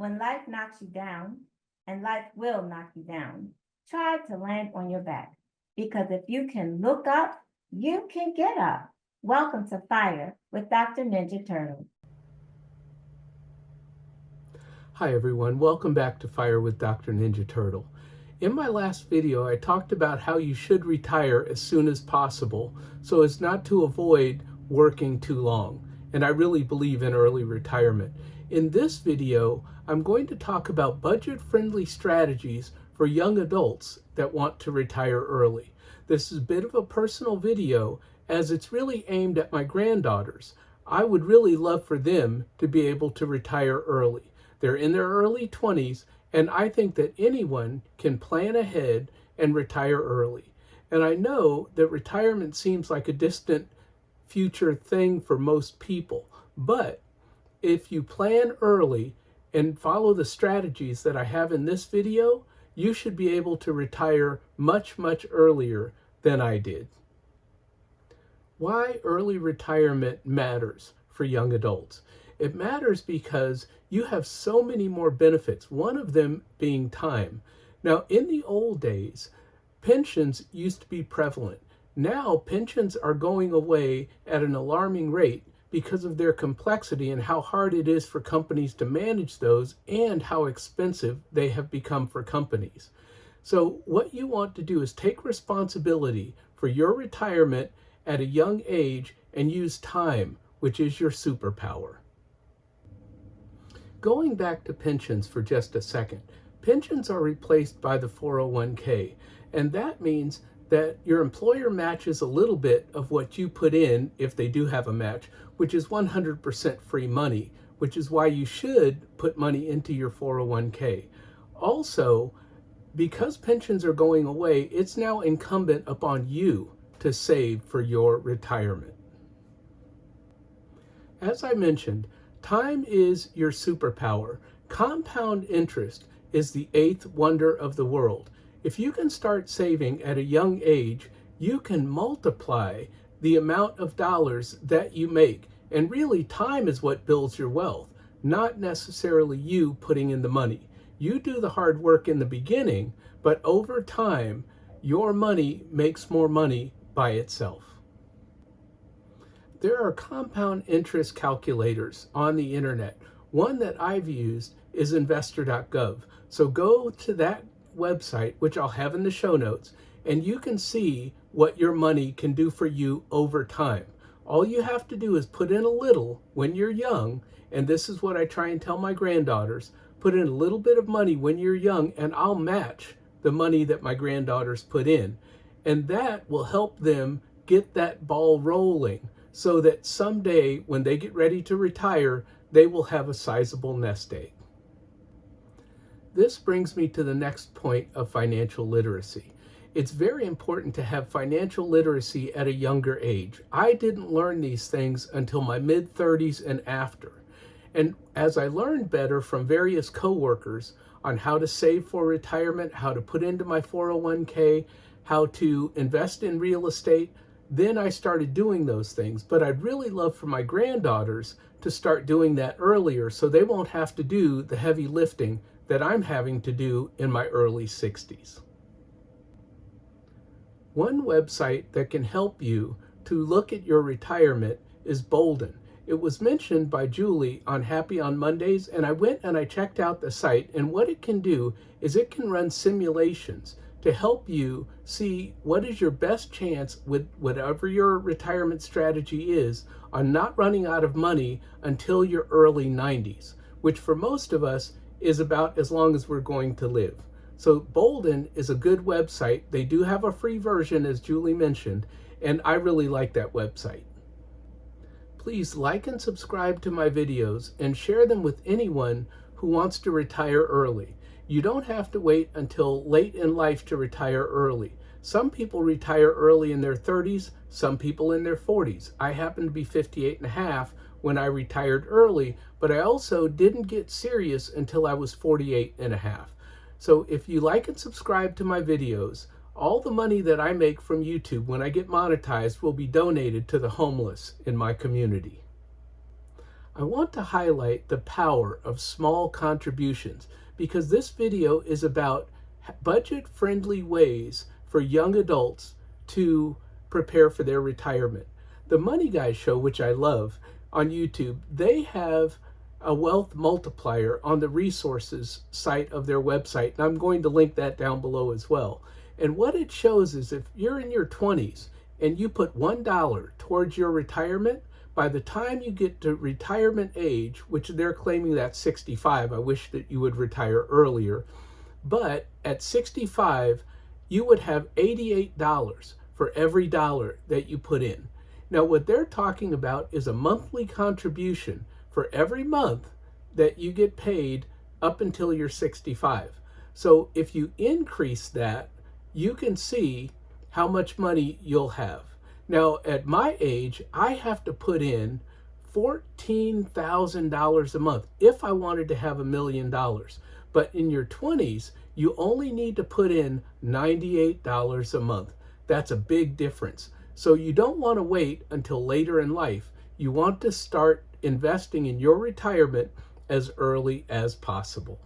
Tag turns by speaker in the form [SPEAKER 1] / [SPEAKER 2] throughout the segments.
[SPEAKER 1] When life knocks you down, and life will knock you down, try to land on your back. Because if you can look up, you can get up. Welcome to Fire with Dr. Ninja Turtle.
[SPEAKER 2] Hi everyone, welcome back to Fire with Dr. Ninja Turtle. In my last video, I talked about how you should retire as soon as possible so as not to avoid working too long. And I really believe in early retirement. In this video, I'm going to talk about budget-friendly strategies for young adults that want to retire early. This is a bit of a personal video as it's really aimed at my granddaughters. I would really love for them to be able to retire early. They're in their early 20s, and I think that anyone can plan ahead and retire early. And I know that retirement seems like a distant future thing for most people, but if you plan early and follow the strategies that I have in this video, you should be able to retire much, much earlier than I did. Why early retirement matters for young adults? It matters because you have so many more benefits, one of them being time. Now, in the old days, pensions used to be prevalent. Now, pensions are going away at an alarming rate because of their complexity and how hard it is for companies to manage those and how expensive they have become for companies. So what you want to do is take responsibility for your retirement at a young age and use time, which is your superpower. Going back to pensions for just a second, pensions are replaced by the 401k, and that means that your employer matches a little bit of what you put in if they do have a match, which is 100% free money, which is why you should put money into your 401k. Also, because pensions are going away, it's now incumbent upon you to save for your retirement. As I mentioned, time is your superpower. Compound interest is the eighth wonder of the world. If you can start saving at a young age, you can multiply the amount of dollars that you make. And really, time is what builds your wealth, not necessarily you putting in the money. You do the hard work in the beginning, but over time, your money makes more money by itself. There are compound interest calculators on the internet. One that I've used is investor.gov. So go to that website, which I'll have in the show notes, and you can see what your money can do for you over time. All you have to do is put in a little when you're young, and this is what I try and tell my granddaughters, put in a little bit of money when you're young, and I'll match the money that my granddaughters put in. And that will help them get that ball rolling, so that someday when they get ready to retire, they will have a sizable nest egg. This brings me to the next point of financial literacy. It's very important to have financial literacy at a younger age. I didn't learn these things until my mid-30s and after. And as I learned better from various coworkers on how to save for retirement, how to put into my 401k, how to invest in real estate, then I started doing those things. But I'd really love for my granddaughters to start doing that earlier so they won't have to do the heavy lifting that I'm having to do in my early 60s. One website that can help you to look at your retirement is Bolden. It was mentioned by Julie on Happy on Mondays, and I went and I checked out the site, and what it can do is it can run simulations to help you see what is your best chance with whatever your retirement strategy is on not running out of money until your early 90s, which for most of us is about as long as we're going to live. So Bolden is a good website. They do have a free version, as Julie mentioned, and I really like that website. Please like and subscribe to my videos and share them with anyone who wants to retire early. You don't have to wait until late in life to retire early. Some people retire early in their 30s, some people in their 40s. I happen to be 58 and a half when I retired early, but I also didn't get serious until I was 48 and a half. So if you like and subscribe to my videos, all the money that I make from YouTube when I get monetized will be donated to the homeless in my community. I want to highlight the power of small contributions because this video is about budget-friendly ways for young adults to prepare for their retirement. The Money Guy Show, which I love on YouTube, they have a wealth multiplier on the resources site of their website, and I'm going to link that down below as well. And what it shows is if you're in your 20s and you put $1 towards your retirement, by the time you get to retirement age, which they're claiming that's 65, I wish that you would retire earlier, but at 65, you would have $88 for every dollar that you put in. Now, what they're talking about is a monthly contribution for every month that you get paid up until you're 65. So if you increase that, you can see how much money you'll have. Now, at my age, I have to put in $14,000 a month if I wanted to have $1 million. But in your 20s, you only need to put in $98 a month. That's a big difference. So you don't want to wait until later in life. You want to start investing in your retirement as early as possible.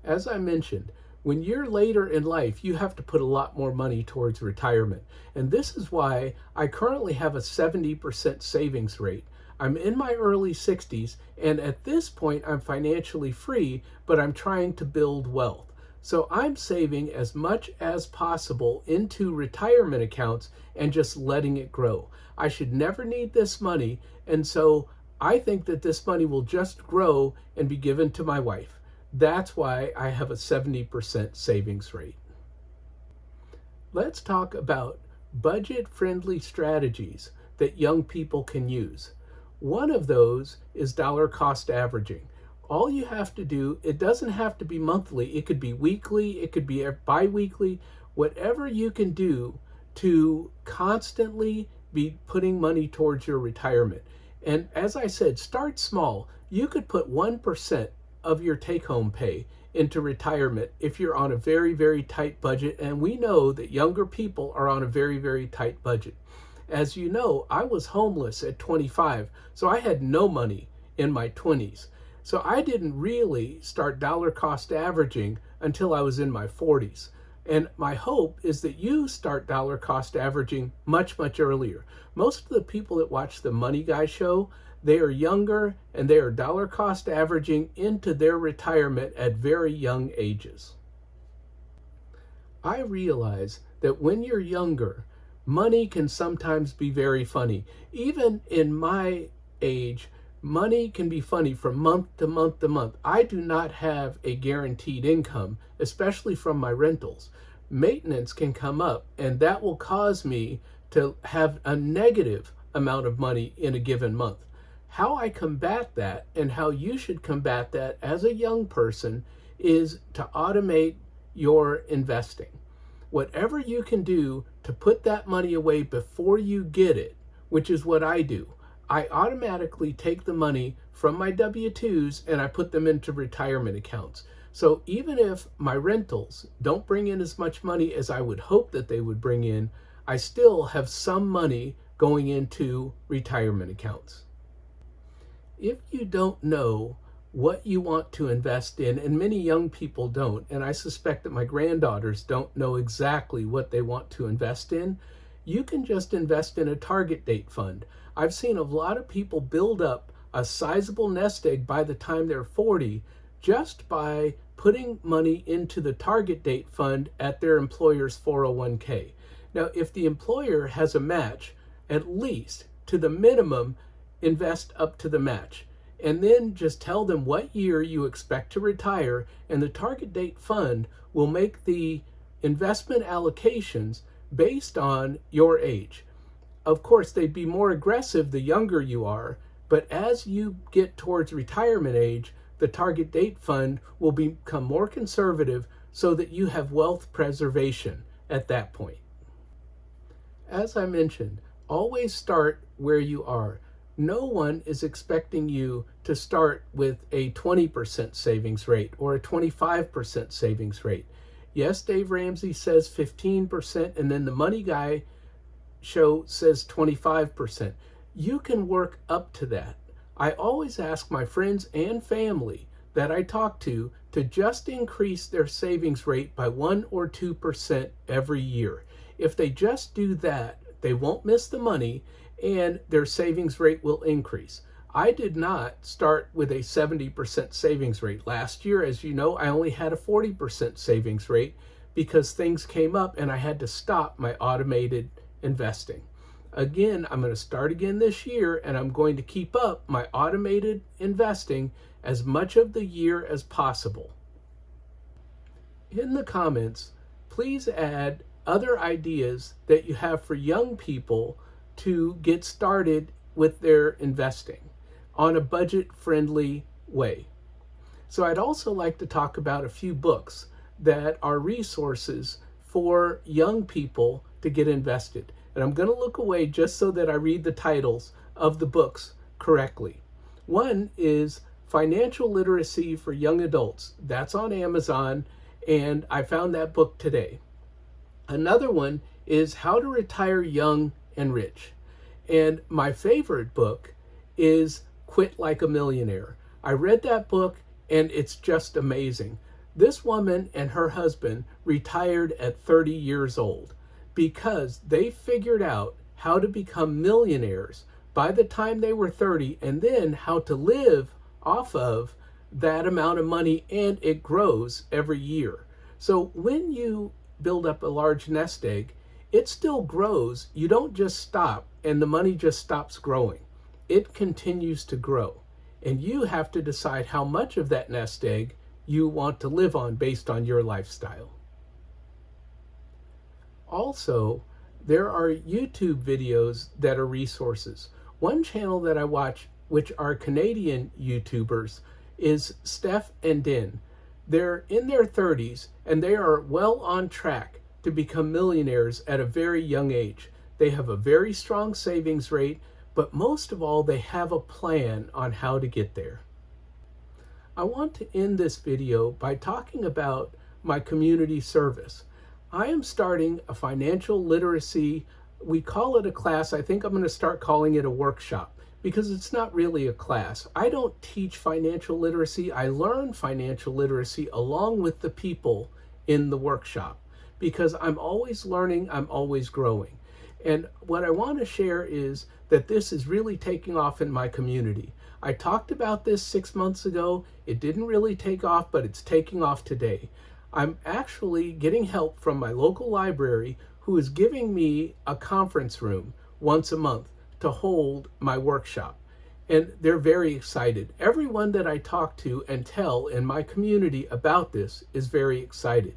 [SPEAKER 2] As I mentioned, when you're later in life, you have to put a lot more money towards retirement. And this is why I currently have a 70% savings rate. I'm in my early 60s, and at this point, I'm financially free, but I'm trying to build wealth. So I'm saving as much as possible into retirement accounts and just letting it grow. I should never need this money, and so I think that this money will just grow and be given to my wife. That's why I have a 70% savings rate. Let's talk about budget-friendly strategies that young people can use. One of those is dollar cost averaging. All you have to do, it doesn't have to be monthly, it could be weekly, it could be bi-weekly, whatever you can do to constantly be putting money towards your retirement. And as I said, start small. You could put 1% of your take-home pay into retirement if you're on a very, very tight budget. And we know that younger people are on a very, very tight budget. As you know, I was homeless at 25, so I had no money in my 20s. So I didn't really start dollar cost averaging until I was in my 40s. And my hope is that you start dollar cost averaging much, much earlier. Most of the people that watch the Money Guy Show, they are younger and they are dollar cost averaging into their retirement at very young ages. I realize that when you're younger, money can sometimes be very funny. Even in my age, money can be funny from month to month to month. I do not have a guaranteed income, especially from my rentals. Maintenance can come up, and that will cause me to have a negative amount of money in a given month. How I combat that and how you should combat that as a young person is to automate your investing. Whatever you can do to put that money away before you get it, which is what I do. I automatically take the money from my W-2s and I put them into retirement accounts. So even if my rentals don't bring in as much money as I would hope that they would bring in, I still have some money going into retirement accounts. If you don't know what you want to invest in, and many young people don't, and I suspect that my granddaughters don't know exactly what they want to invest in, you can just invest in a target date fund. I've seen a lot of people build up a sizable nest egg by the time they're 40 just by putting money into the target date fund at their employer's 401k. Now, if the employer has a match, at least to the minimum, invest up to the match. And then just tell them what year you expect to retire, and the target date fund will make the investment allocations based on your age. Of course, they'd be more aggressive the younger you are, but as you get towards retirement age, the target date fund will become more conservative so that you have wealth preservation at that point. As I mentioned, always start where you are. No one is expecting you to start with a 20% savings rate or a 25% savings rate. Yes, Dave Ramsey says 15%, and then the Money Guy Show says 25%. You can work up to that. I always ask my friends and family that I talk to just increase their savings rate by 1 or 2% every year. If they just do that, they won't miss the money and their savings rate will increase. I did not start with a 70% savings rate. Last year, as you know, I only had a 40% savings rate because things came up and I had to stop my automated investing. Again, I'm going to start again this year and I'm going to keep up my automated investing as much of the year as possible. In the comments, please add other ideas that you have for young people to get started with their investing on a budget-friendly way. So I'd also like to talk about a few books that are resources for young people to get invested. And I'm going to look away just so that I read the titles of the books correctly. One is Financial Literacy for Young Adults. That's on Amazon, and I found that book today. Another one is How to Retire Young and Rich. And my favorite book is Quit Like a Millionaire. I read that book and it's just amazing. This woman and her husband retired at 30 years old because they figured out how to become millionaires by the time they were 30 and then how to live off of that amount of money, and it grows every year. So when you build up a large nest egg, it still grows. You don't just stop and the money just stops growing. It continues to grow. And you have to decide how much of that nest egg you want to live on based on your lifestyle. Also, there are YouTube videos that are resources. One channel that I watch, which are Canadian YouTubers, is Steph and Din. They're in their 30s and they are well on track to become millionaires at a very young age. They have a very strong savings rate, but most of all, they have a plan on how to get there. I want to end this video by talking about my community service. I am starting a financial literacy, we call it a class. I think I'm going to start calling it a workshop because it's not really a class. I don't teach financial literacy. I learn financial literacy along with the people in the workshop because I'm always learning, I'm always growing. And what I want to share is that this is really taking off in my community. I talked about this 6 months ago. It didn't really take off, but it's taking off today. I'm actually getting help from my local library who is giving me a conference room once a month to hold my workshop. And they're very excited. Everyone that I talk to and tell in my community about this is very excited.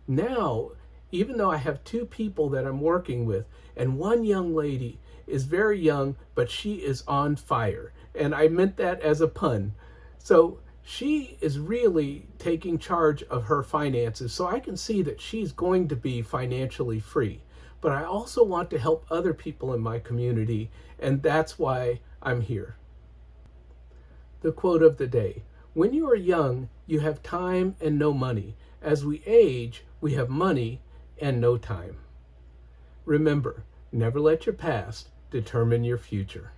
[SPEAKER 2] Now, even though I have 2 people that I'm working with, and one young lady is very young, but she is on fire. And I meant that as a pun. So she is really taking charge of her finances, so I can see that she's going to be financially free. But I also want to help other people in my community, and that's why I'm here. The quote of the day: when you are young, you have time and no money. As we age, we have money and no time. Remember, never let your past determine your future.